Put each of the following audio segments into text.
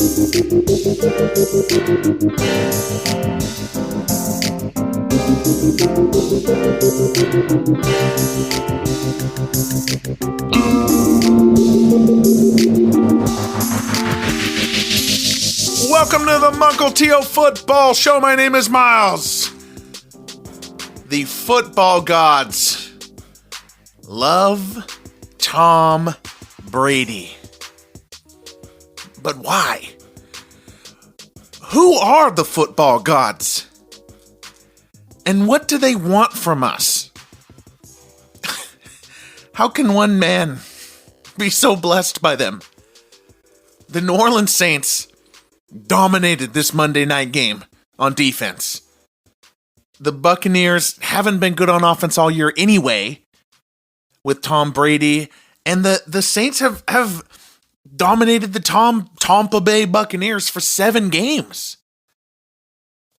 Welcome to the Mukilteo Football Show. My name is Miles. The football gods love Tom Brady. But why? Who are the football gods? And what do they want from us? How can one man be so blessed by them? The New Orleans Saints dominated this Monday night game on defense. The Buccaneers haven't been good on offense all year anyway with Tom Brady, and the Saints have dominated the Tampa Bay Buccaneers for 7 games.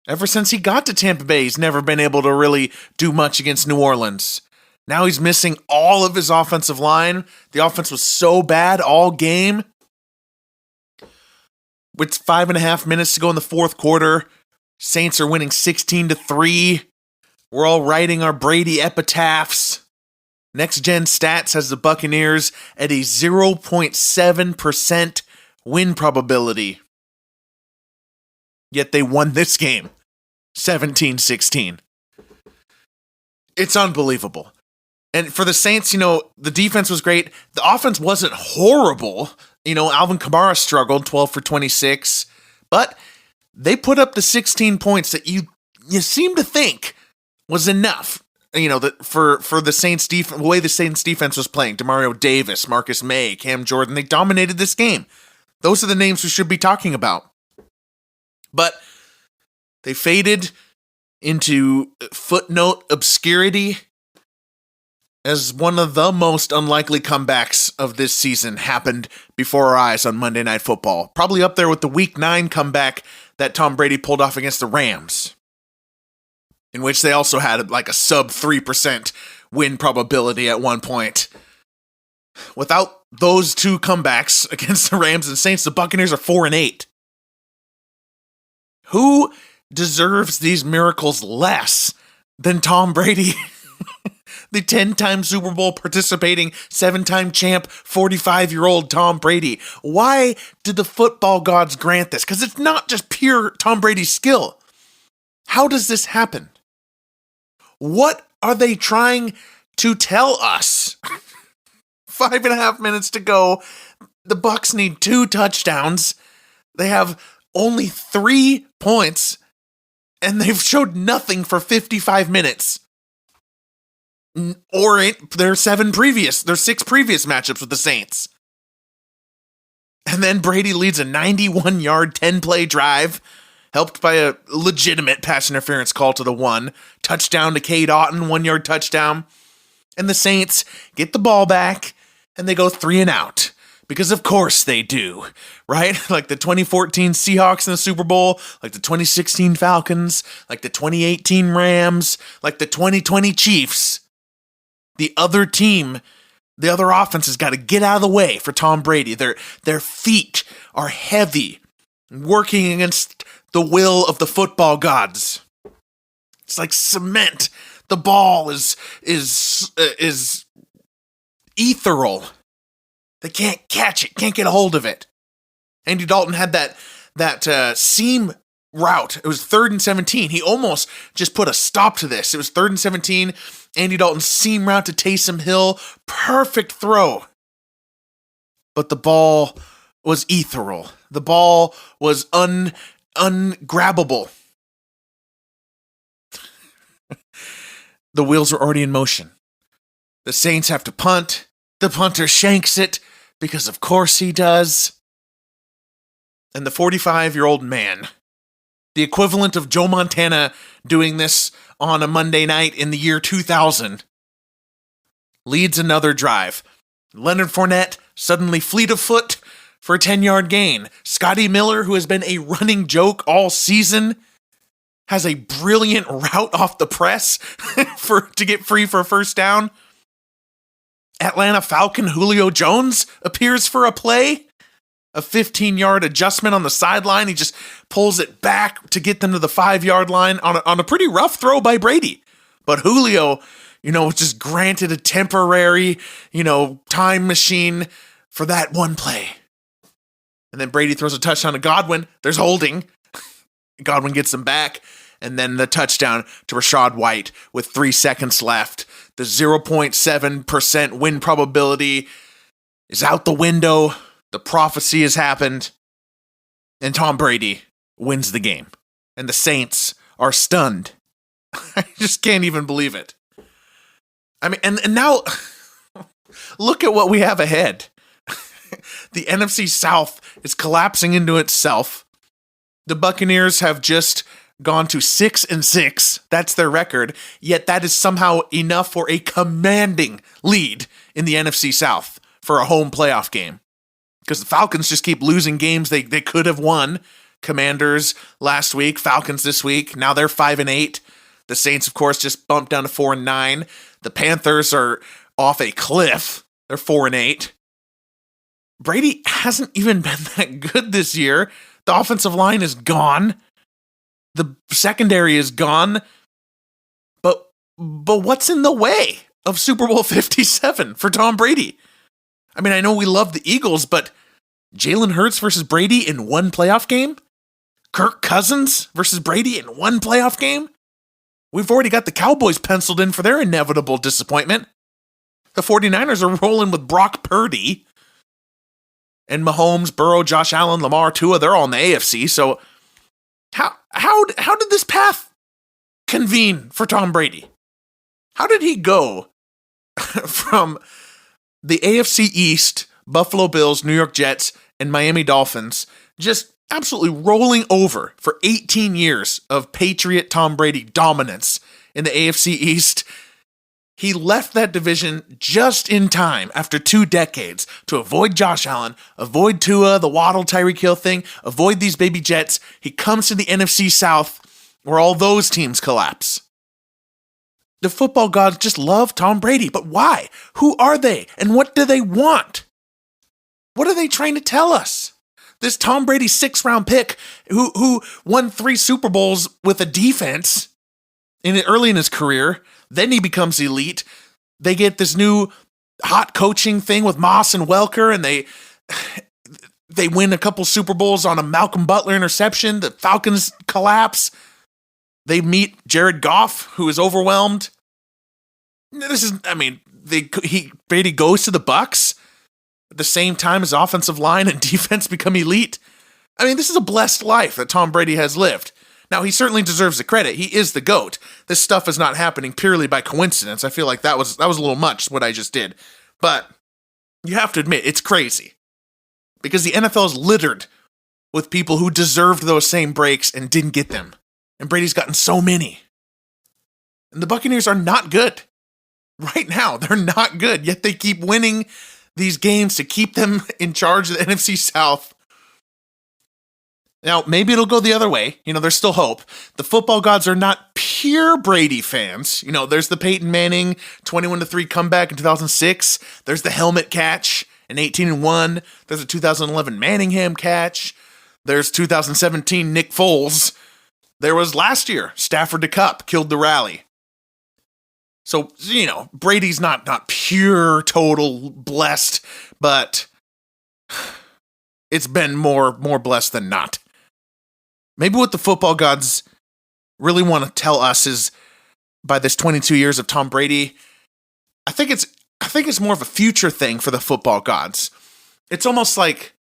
Ever since he got to Tampa Bay, he's never been able to really do much against New Orleans. Now he's missing all of his offensive line. The offense was so bad all game. With 5.5 minutes to go in the fourth quarter, Saints are winning 16-3. We're all writing our Brady epitaphs. Next Gen Stats has the Buccaneers at a 0.7% win probability. Yet they won this game, 17-16. It's unbelievable. And for the Saints, the defense was great. The offense wasn't horrible. Alvin Kamara struggled, 12 for 26. But they put up the 16 points that you seem to think was enough. For the Saints defense, the way the Saints defense was playing, Demario Davis, Marcus May, Cam Jordan, they dominated this game. Those are the names we should be talking about. But they faded into footnote obscurity as one of the most unlikely comebacks of this season happened before our eyes on Monday Night Football. Probably up there with the Week 9 comeback that Tom Brady pulled off against the Rams, in which they also had like a sub 3% win probability at one point. Without those two comebacks against the Rams and Saints, the Buccaneers are 4-8. Who deserves these miracles less than Tom Brady? The 10-time Super Bowl participating, 7-time champ, 45-year-old Tom Brady. Why did the football gods grant this? Because it's not just pure Tom Brady skill. How does this happen? What are they trying to tell us? 5.5 minutes to go. The Bucs need 2 touchdowns. They have only 3 points, and they've showed nothing for 55 minutes. Or their 6 previous matchups with the Saints. And then Brady leads a 91-yard, 10-play drive, helped by a legitimate pass interference call to the 1. Touchdown to Cade Otton, 1-yard touchdown. And the Saints get the ball back, and they go 3 and out. Because of course they do, right? Like the 2014 Seahawks in the Super Bowl, like the 2016 Falcons, like the 2018 Rams, like the 2020 Chiefs. The other team, the other offense has got to get out of the way for Tom Brady. Their feet are heavy, working against the will of the football gods. It's like cement. The ball is ethereal. They can't catch it, can't get a hold of it. Andy Dalton had that seam route. It was 3rd and 17. He almost just put a stop to this. It was 3rd and 17. Andy Dalton's seam route to Taysom Hill. Perfect throw. But the ball was ethereal. The ball was ungrabbable. The wheels are already in motion. The Saints have to punt. The punter shanks it, because of course he does. And the 45-year-old man, the equivalent of Joe Montana doing this on a Monday night in the year 2000, leads another drive. Leonard Fournette suddenly fleet of foot for a 10-yard gain. Scotty Miller, who has been a running joke all season, has a brilliant route off the press to get free for a first down. Atlanta Falcon Julio Jones appears for a play. a 15-yard adjustment on the sideline. He just pulls it back to get them to the 5-yard line on a pretty rough throw by Brady. But Julio, just granted a temporary, time machine for that one play. And then Brady throws a touchdown to Godwin. There's holding. Godwin gets them back. And then the touchdown to Rachaad White with 3 seconds left. The 0.7% win probability is out the window. The prophecy has happened. And Tom Brady wins the game. And the Saints are stunned. I just can't even believe it. I mean, and now look at what we have ahead. The NFC South is collapsing into itself. The Buccaneers have just gone to 6-6. That's their record. Yet that is somehow enough for a commanding lead in the NFC South for a home playoff game. Because the Falcons just keep losing games they could have won. Commanders last week, Falcons this week. Now they're 5-8. The Saints, of course, just bumped down to 4-9. The Panthers are off a cliff. They're 4-8. Brady hasn't even been that good this year. The offensive line is gone. The secondary is gone. But what's in the way of Super Bowl 57 for Tom Brady? I mean, I know we love the Eagles, but Jalen Hurts versus Brady in one playoff game? Kirk Cousins versus Brady in one playoff game? We've already got the Cowboys penciled in for their inevitable disappointment. The 49ers are rolling with Brock Purdy. And Mahomes, Burrow, Josh Allen, Lamar, Tua, they're all in the AFC. So how did this path convene for Tom Brady? How did he go from the AFC East, Buffalo Bills, New York Jets, and Miami Dolphins, just absolutely rolling over for 18 years of Patriot Tom Brady dominance in the AFC East? He left that division just in time after 2 decades to avoid Josh Allen, avoid Tua, the Waddle, Tyreek Hill thing, avoid these baby Jets. He comes to the NFC South where all those teams collapse. The football gods just love Tom Brady, but why? Who are they? And what do they want? What are they trying to tell us? This Tom Brady 6th-round pick who won 3 Super Bowls with a defense early in his career. Then he becomes elite. They get this new hot coaching thing with Moss and Welker, and they win a couple Super Bowls on a Malcolm Butler interception. The Falcons collapse. They meet Jared Goff, who is overwhelmed. Brady goes to the Bucs at the same time as offensive line and defense become elite. I mean, this is a blessed life that Tom Brady has lived. Now, he certainly deserves the credit. He is the GOAT. This stuff is not happening purely by coincidence. I feel like that was a little much, what I just did. But you have to admit, it's crazy. Because the NFL is littered with people who deserved those same breaks and didn't get them. And Brady's gotten so many. And the Buccaneers are not good. Right now, they're not good. Yet they keep winning these games to keep them in charge of the NFC South. Now, maybe it'll go the other way. There's still hope. The football gods are not pure Brady fans. There's the Peyton Manning 21-3 comeback in 2006. There's the helmet catch in 18-1. There's a 2011 Manningham catch. There's 2017 Nick Foles. There was last year, Stafford to Cup killed the rally. So, Brady's not pure, total blessed, but it's been more blessed than not. Maybe what the football gods really want to tell us is, by this 22 years of Tom Brady, I think it's more of a future thing for the football gods. It's almost like,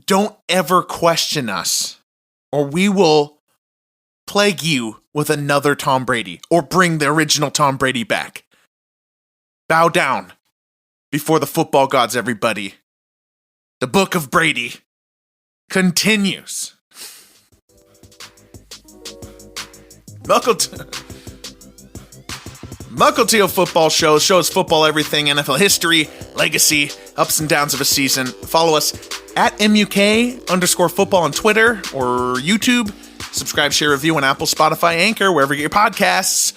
don't ever question us, or we will plague you with another Tom Brady, or bring the original Tom Brady back. Bow down before the football gods, everybody. The book of Brady continues. Mukilteo Football shows football everything, NFL history, legacy, ups and downs of a season. Follow us at MUK_football on Twitter or YouTube. Subscribe, share, review on Apple, Spotify, Anchor, wherever you get your podcasts.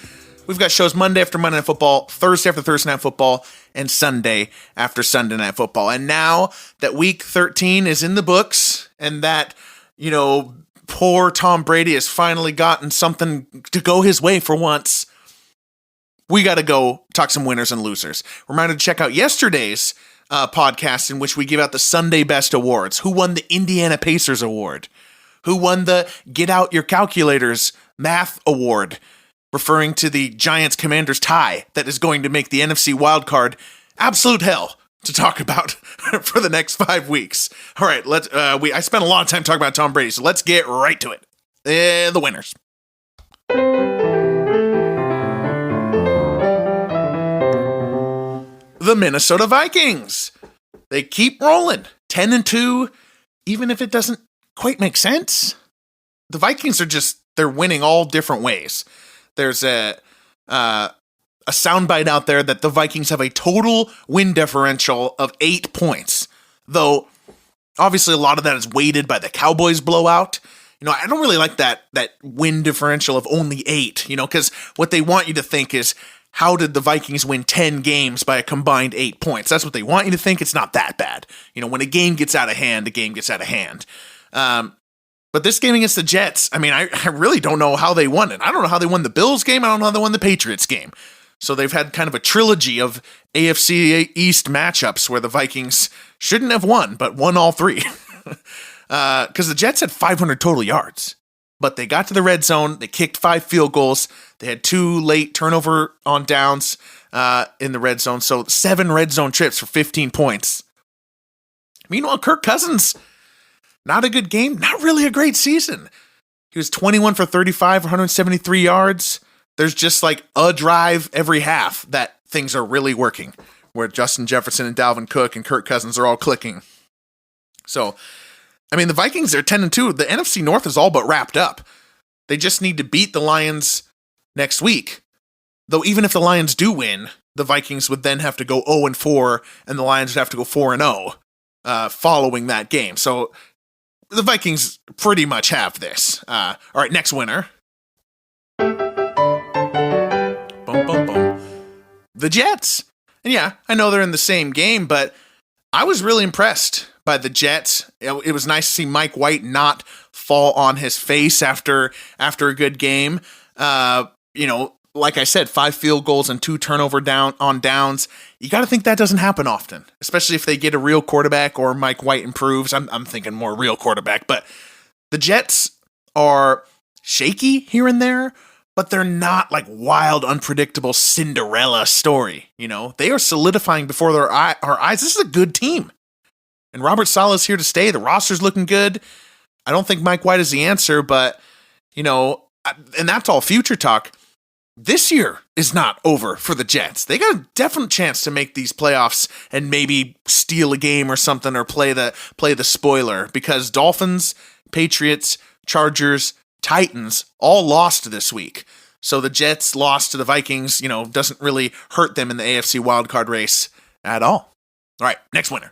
We've got shows Monday after Monday Night Football, Thursday after Thursday Night Football, and Sunday after Sunday Night Football. And now that Week 13 is in the books, and that, poor Tom Brady has finally gotten something to go his way for once, we got to go talk some winners and losers. Reminder to check out yesterday's podcast in which we give out the Sunday Best Awards. Who won the Indiana Pacers Award? Who won the Get Out Your Calculators Math Award, referring to the Giants-Commanders tie that is going to make the NFC wildcard absolute hell to talk about for the next 5 weeks. All right, I spent a lot of time talking about Tom Brady, so let's get right to it. The winners. The Minnesota Vikings. They keep rolling, 10-2, even if it doesn't quite make sense. The Vikings they're winning all different ways. There's a soundbite out there that the Vikings have a total win differential of 8 points, though obviously a lot of that is weighted by the Cowboys blowout. I don't really like that win differential of only 8, because what they want you to think is, how did the Vikings win 10 games by a combined 8 points? That's what they want you to think. It's not that bad. When a game gets out of hand, the game gets out of hand. But this game against the Jets, I really don't know how they won it. I don't know how they won the Bills game. I don't know how they won the Patriots game. So they've had kind of a trilogy of AFC East matchups where the Vikings shouldn't have won, but won all 3. Because the Jets had 500 total yards. But they got to the red zone. They kicked 5 field goals. They had 2 late turnover on downs in the red zone. So 7 red zone trips for 15 points. Meanwhile, Kirk Cousins, not a good game. Not really a great season. He was 21 for 35, 173 yards. There's just like a drive every half that things are really working, where Justin Jefferson and Dalvin Cook and Kirk Cousins are all clicking. So, the Vikings are 10-2. The NFC North is all but wrapped up. They just need to beat the Lions next week. Though even if the Lions do win, the Vikings would then have to go 0-4, and the Lions would have to go 4-0 following that game. So the Vikings pretty much have this. All right, next winner. Boom, boom, boom. The Jets. And yeah, I know they're in the same game, but I was really impressed by the Jets. It was nice to see Mike White not fall on his face after a good game. Like I said, 5 field goals and 2 turnover downs. You got to think that doesn't happen often, especially if they get a real quarterback or Mike White improves. I'm thinking more real quarterback, but the Jets are shaky here and there, but they're not like wild, unpredictable Cinderella story. They are solidifying before our eyes. This is a good team. And Robert Saleh's here to stay. The roster's looking good. I don't think Mike White is the answer, but, and that's all future talk. This year is not over for the Jets. They got a definite chance to make these playoffs and maybe steal a game or something, or play the spoiler, because Dolphins, Patriots, Chargers, Titans all lost this week. So the Jets loss to the Vikings, doesn't really hurt them in the AFC wildcard race at all. All right, next winner.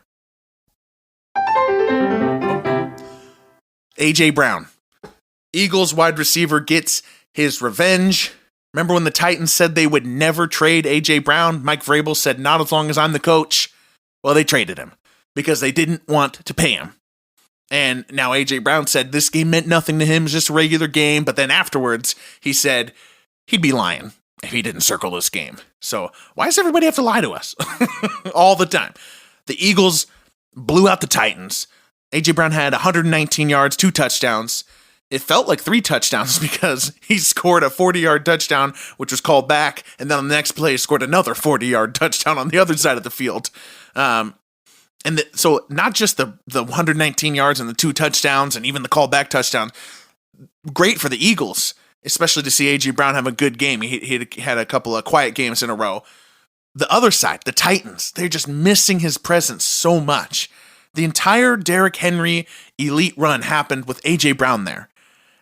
A.J. Brown. Eagles wide receiver gets his revenge. Remember when the Titans said they would never trade A.J. Brown? Mike Vrabel said, not as long as I'm the coach. Well, they traded him because they didn't want to pay him. And now A.J. Brown said this game meant nothing to him, it was just a regular game. But then afterwards, he said he'd be lying if he didn't circle this game. So why does everybody have to lie to us all the time? The Eagles blew out the Titans. A.J. Brown had 119 yards, 2 touchdowns. It felt like 3 touchdowns because he scored a 40-yard touchdown, which was called back, and then on the next play, he scored another 40-yard touchdown on the other side of the field. So not just the 119 yards and the 2 touchdowns and even the callback touchdown, great for the Eagles, especially to see A.J. Brown have a good game. He had a couple of quiet games in a row. The other side, the Titans, they're just missing his presence so much. The entire Derrick Henry elite run happened with A.J. Brown there.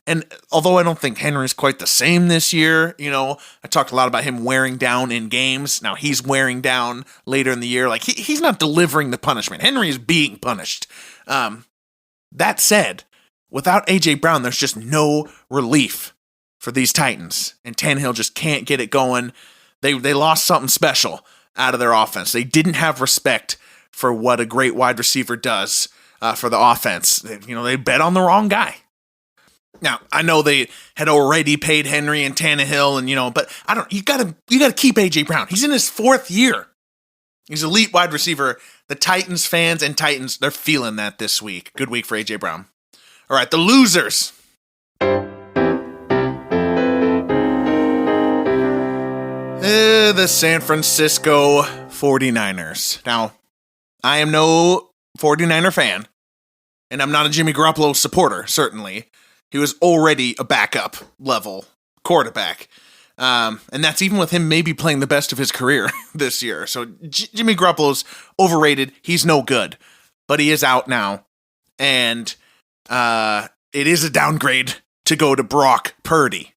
And although I don't think Henry's quite the same this year, I talked a lot about him wearing down in games. Now he's wearing down later in the year. Like he's not delivering the punishment. Henry is being punished. That said, without A.J. Brown, there's just no relief for these Titans, and Tannehill just can't get it going. They lost something special out of their offense. They didn't have respect for what a great wide receiver does for the offense. They bet on the wrong guy. Now, I know they had already paid Henry and Tannehill, but you gotta keep A.J. Brown. He's in his 4th year. He's elite wide receiver. The Titans fans and Titans, they're feeling that this week. Good week for A.J. Brown. All right, the losers. The San Francisco 49ers. Now, I am no 49er fan, and I'm not a Jimmy Garoppolo supporter, certainly. He was already a backup level quarterback. And that's even with him maybe playing the best of his career this year. So Jimmy Garoppolo's overrated. He's no good. But he is out now. And it is a downgrade to go to Brock Purdy.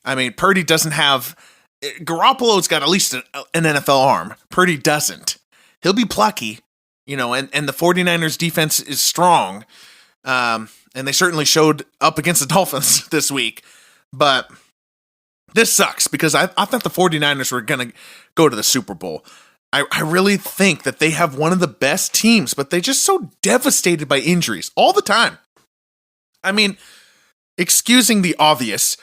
I mean, Purdy doesn't have... Garoppolo's got at least an NFL arm. Purdy doesn't. He'll be plucky, and the 49ers defense is strong. And they certainly showed up against the Dolphins this week. But this sucks because I thought the 49ers were going to go to the Super Bowl. I really think that they have one of the best teams, but they're just so devastated by injuries all the time. I mean, excusing the obvious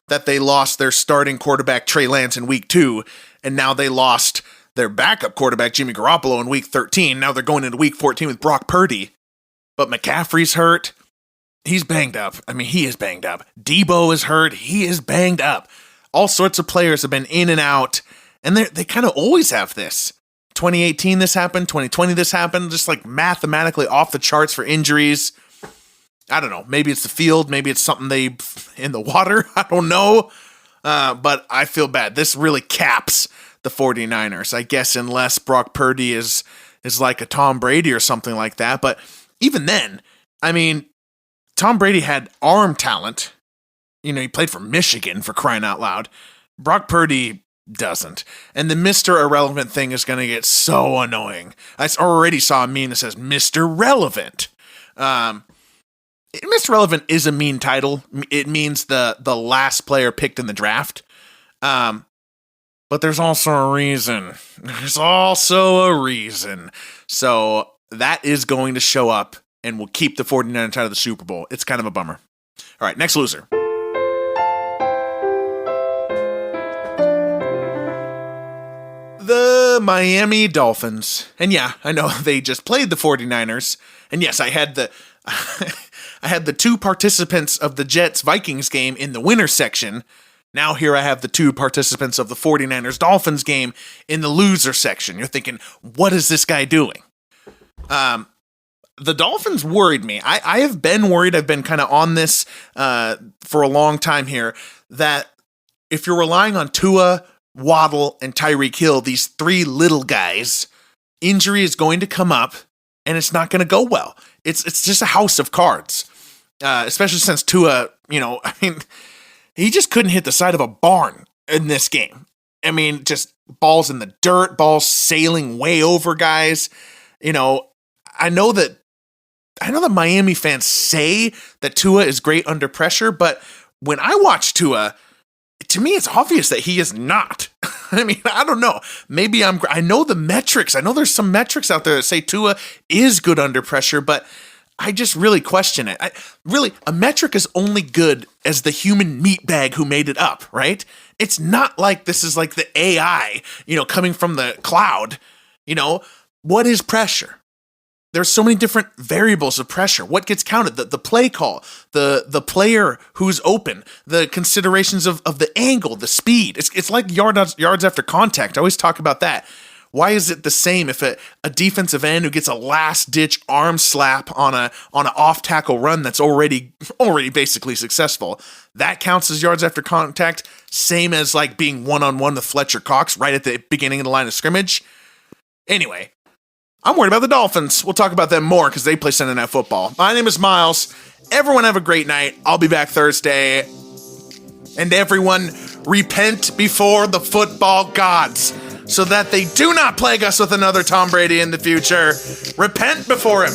that they lost their starting quarterback Trey Lance in week 2, and now they lost their backup quarterback Jimmy Garoppolo in week 13. Now they're going into week 14 with Brock Purdy. But McCaffrey's hurt. He's banged up. I mean, he is banged up. Debo is hurt. He is banged up. All sorts of players have been in and out, and they kind of always have this. 2018 this happened, 2020 this happened, just like mathematically off the charts for injuries. I don't know. Maybe it's the field. Maybe it's something in the water. I don't know. But I feel bad. This really caps the 49ers. I guess unless Brock Purdy is like a Tom Brady or something like that. But even then, I mean, Tom Brady had arm talent. He played for Michigan, for crying out loud. Brock Purdy doesn't. And the Mr. Irrelevant thing is going to get so annoying. I already saw a meme that says Mr. Relevant. Mr. Relevant is a mean title. It means the last player picked in the draft. But there's also a reason. So that is going to show up and will keep the 49ers out of the Super Bowl. It's kind of a bummer. All right, next loser. The Miami Dolphins. And yeah, I know they just played the 49ers. And yes, I had the... I had the 2 participants of the Jets-Vikings game in the winner section. Now here I have the 2 participants of the 49ers-Dolphins game in the loser section. You're thinking, what is this guy doing? The Dolphins worried me. I have been worried. I've been kind of on this for a long time here, that if you're relying on Tua, Waddle, and Tyreek Hill, these 3 little guys, injury is going to come up, and it's not going to go well. It's just a house of cards, especially since Tua, he just couldn't hit the side of a barn in this game. I mean, just balls in the dirt, balls sailing way over guys. I know that Miami fans say that Tua is great under pressure, but when I watch Tua, to me, it's obvious that he is not. I mean, I don't know. Maybe I know the metrics. I know there's some metrics out there that say Tua is good under pressure, but I just really question it. A metric is only good as the human meatbag who made it up, right? It's not like this is like the AI, coming from the cloud. What is pressure? There's so many different variables of pressure. What gets counted? The play call, the player who's open, the considerations of the angle, the speed. It's like yards after contact. I always talk about that. Why is it the same if a defensive end who gets a last-ditch arm slap on an off-tackle run that's already basically successful, that counts as yards after contact, same as like being one-on-one with Fletcher Cox right at the beginning of the line of scrimmage? Anyway, I'm worried about the Dolphins. We'll talk about them more because they play Sunday Night Football. My name is Miles. Everyone have a great night. I'll be back Thursday. And everyone, repent before the football gods so that they do not plague us with another Tom Brady in the future. Repent before him.